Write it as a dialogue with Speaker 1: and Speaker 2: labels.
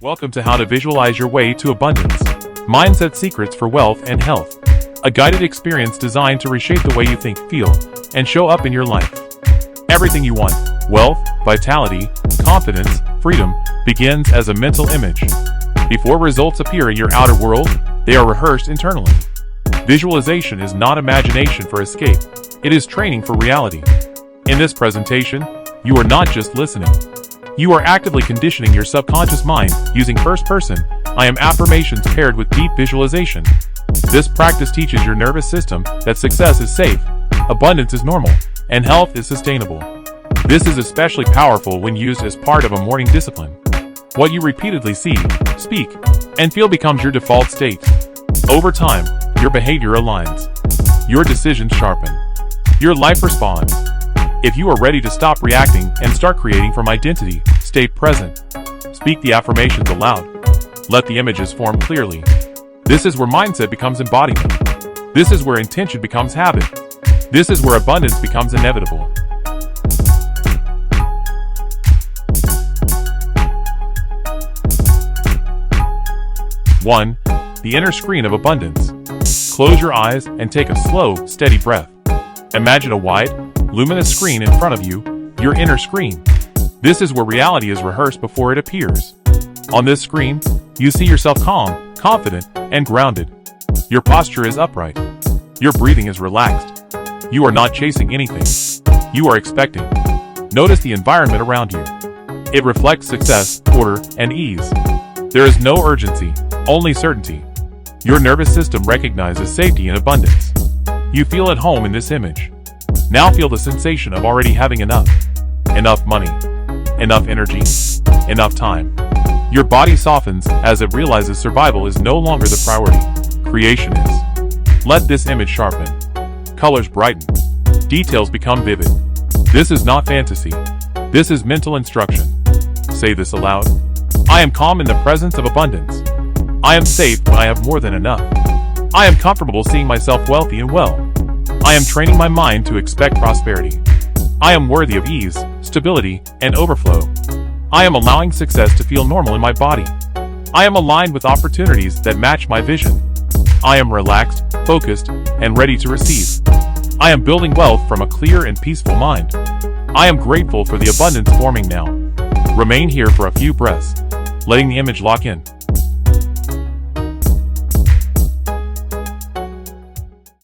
Speaker 1: Welcome to How to Visualize Your Way to Abundance. Mindset Secrets for Wealth and Health. A guided experience designed to reshape the way you think, feel, and show up in your life. Everything you want, wealth, vitality, confidence, freedom, begins as a mental image. Before results appear in your outer world, they are rehearsed internally. Visualization is not imagination for escape. It is training for reality. In this presentation, you are not just listening. You are actively conditioning your subconscious mind using first-person, I am affirmations paired with deep visualization. This practice teaches your nervous system that success is safe, abundance is normal, and health is sustainable. This is especially powerful when used as part of a morning discipline. What you repeatedly see, speak, and feel becomes your default state. Over time, your behavior aligns. Your decisions sharpen. Your life responds. If you are ready to stop reacting and start creating from identity, stay present. Speak the affirmations aloud. Let the images form clearly. This is where mindset becomes embodiment. This is where intention becomes habit. This is where abundance becomes inevitable. 1. The inner screen of abundance. Close your eyes and take a slow, steady breath. Imagine a wide, luminous screen in front of you, your inner screen. This is where reality is rehearsed before it appears. On this screen, you see yourself calm, confident, and grounded. Your posture is upright. Your breathing is relaxed. You are not chasing anything. You are expecting. Notice the environment around you. It reflects success, order, and ease. There is no urgency, only certainty. Your nervous system recognizes safety and abundance. You feel at home in this image. Now feel the sensation of already having enough. Enough money. Enough energy. Enough time. Your body softens as it realizes survival is no longer the priority. Creation is. Let this image sharpen. Colors brighten. Details become vivid. This is not fantasy. This is mental instruction. Say this aloud. I am calm in the presence of abundance. I am safe when I have more than enough. I am comfortable seeing myself wealthy and well. I am training my mind to expect prosperity. I am worthy of ease, stability, and overflow. I am allowing success to feel normal in my body. I am aligned with opportunities that match my vision. I am relaxed, focused, and ready to receive. I am building wealth from a clear and peaceful mind. I am grateful for the abundance forming now. Remain here for a few breaths, letting the image lock in.